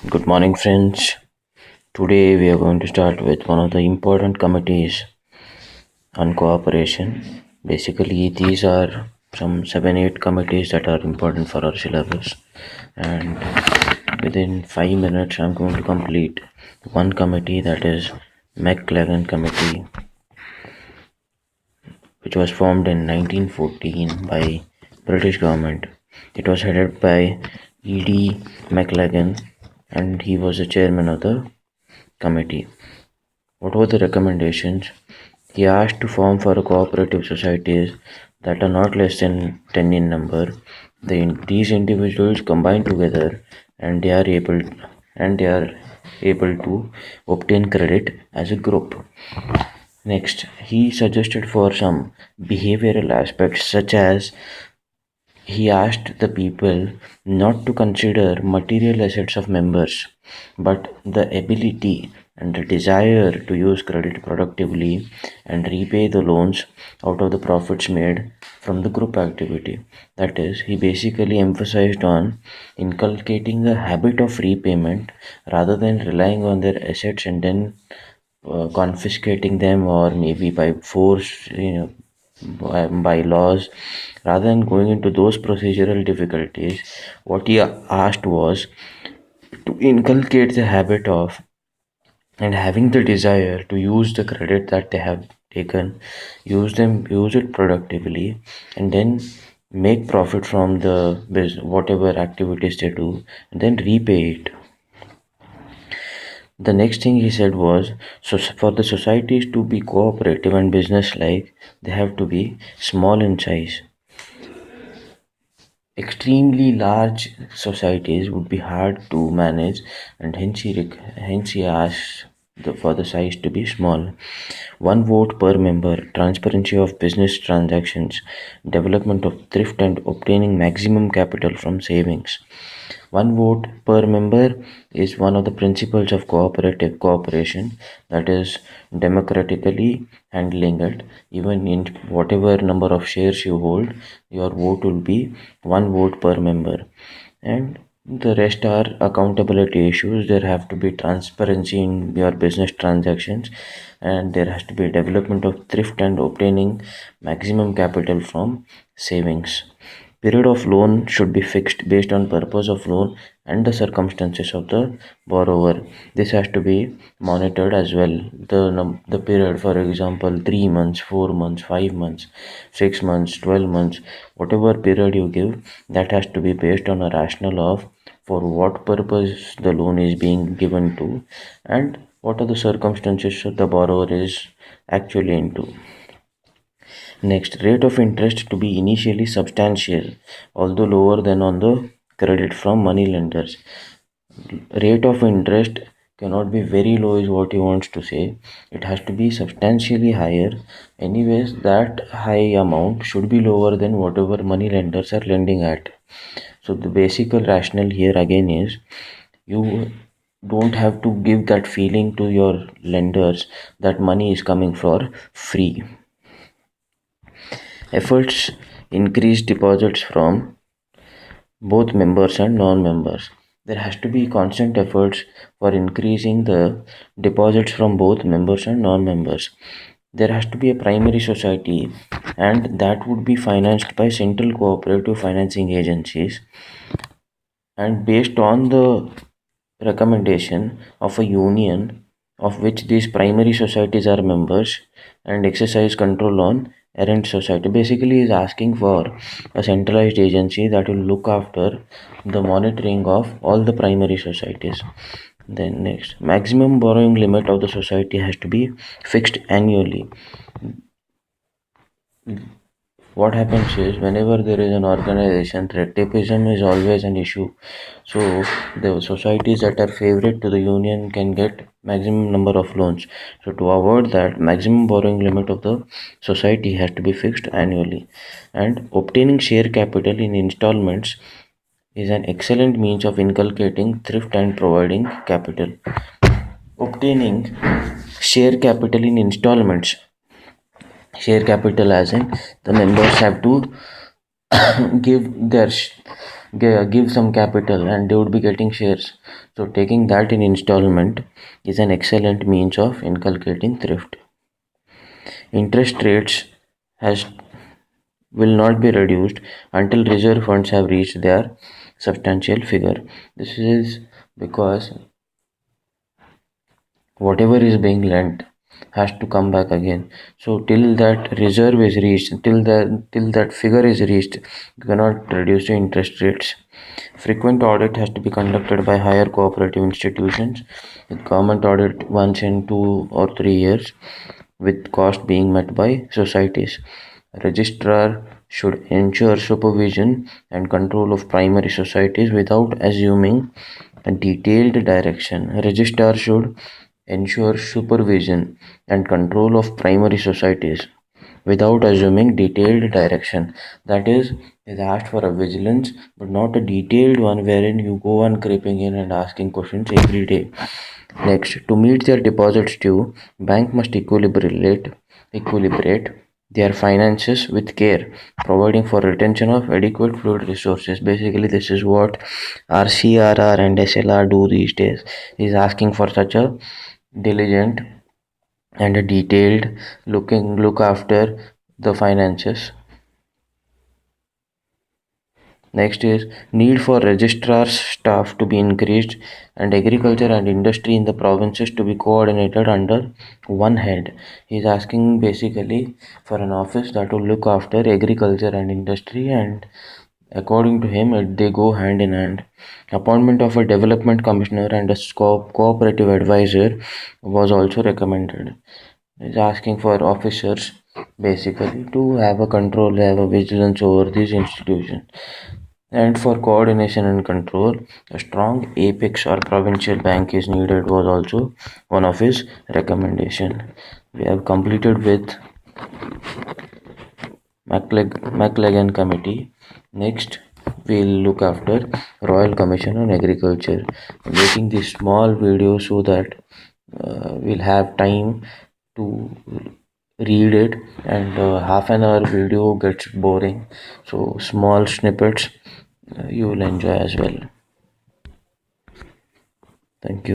Good morning, friends. Today we are going to start with one of the important committees on cooperation. Basically, these are some 7 8 committees that are important for our syllabus, and within 5 minutes, I'm going to complete one committee, that is MACLAGAN committee, which was formed in 1914 by British government. It was headed by E.D. MACLAGAN, and he was the chairman of the committee. What were the recommendations? He asked to form for cooperative societies that are not less than 10 in number. These individuals combine together and they are able to obtain credit as a group. Next, he suggested for some behavioral aspects, such as he asked the people not to consider material assets of members, but the ability and the desire to use credit productively and repay the loans out of the profits made from the group activity. That is, he basically emphasized on inculcating the habit of repayment rather than relying on their assets and then confiscating them, or maybe by force, by laws. Rather than going into those procedural difficulties, what he asked was to inculcate the habit of and having the desire to use the credit that they have taken, use it productively, and then make profit from the business, whatever activities they do, and then repay it. The next thing he said was, so for the societies to be cooperative and business-like, they have to be small in size. Extremely large societies would be hard to manage, and hence he asked for the size to be small. One vote per member, transparency of business transactions, development of thrift, and obtaining maximum capital from savings. One vote per member is one of the principles of cooperative cooperation, that is democratically handling it. Even in whatever number of shares you hold, your vote will be one vote per member. And the rest are accountability issues. There have to be transparency in your business transactions, and there has to be development of thrift and obtaining maximum capital from savings. Period of loan should be fixed based on purpose of loan and the circumstances of the borrower. This has to be monitored as well. The period, for example, 3 months, 4 months, 5 months, 6 months, 12 months, whatever period you give, that has to be based on a rationale of for what purpose the loan is being given to, and what are the circumstances the borrower is actually into. Next, rate of interest to be initially substantial, although lower than on the credit from money lenders. Rate of interest cannot be very low, is what he wants to say. It has to be substantially higher. Anyways, that high amount should be lower than whatever money lenders are lending at. So the basic rationale here again is, you don't have to give that feeling to your lenders that money is coming for free. Efforts increase deposits from both members and non-members. There has to be constant efforts for increasing the deposits from both members and non-members. There has to be a primary society, and that would be financed by central cooperative financing agencies, and based on the recommendation of a union of which these primary societies are members, and exercise control on errant society. Basically is asking for a centralized agency that will look after the monitoring of all the primary societies. Then next, maximum borrowing limit of the society has to be fixed annually. What happens is, whenever there is an organization, red tapeism is always an issue. So the societies that are favorite to the union can get maximum number of loans. So to avoid that, maximum borrowing limit of the society has to be fixed annually. And obtaining share capital in installments is an excellent means of inculcating thrift and providing capital. Obtaining share capital in installments, share capital as in the members have to give give some capital and they would be getting shares. So taking that in installment is an excellent means of inculcating thrift. Interest rates has will not be reduced until reserve funds have reached their substantial figure. This is because whatever is being lent has to come back again. So till that reserve is reached, till that figure is reached, you cannot reduce the interest rates. Frequent audit has to be conducted by higher cooperative institutions, with government audit once in 2 or 3 years, with cost being met by societies. Registrar should ensure supervision and control of primary societies without assuming a detailed direction. Registrar should ensure supervision and control of primary societies without assuming detailed direction. That is asked for a vigilance, but not a detailed one wherein you go on creeping in and asking questions every day. Next, to meet their deposits due, bank must equilibrate their finances with care, providing for retention of adequate fluid resources. Basically, this is what RCRR and SLR do these days. Is asking for such a diligent and a detailed look after the finances. Next is need for registrar's staff to be increased and agriculture and industry in the provinces to be coordinated under one head. He is asking basically for an office that will look after agriculture and industry, and according to him they go hand in hand. Appointment of a development commissioner and a cooperative advisor was also recommended. He is asking for officers basically to have a control, have a vigilance over these institutions. And for coordination and control, a strong apex or provincial bank is needed was also one of his recommendation. We have completed with MACLAGAN committee. Next, we'll look after Royal Commission on Agriculture. I'm making this small video so that we'll have time to read it, and half an hour video gets boring. So small snippets you will enjoy as well. Thank you.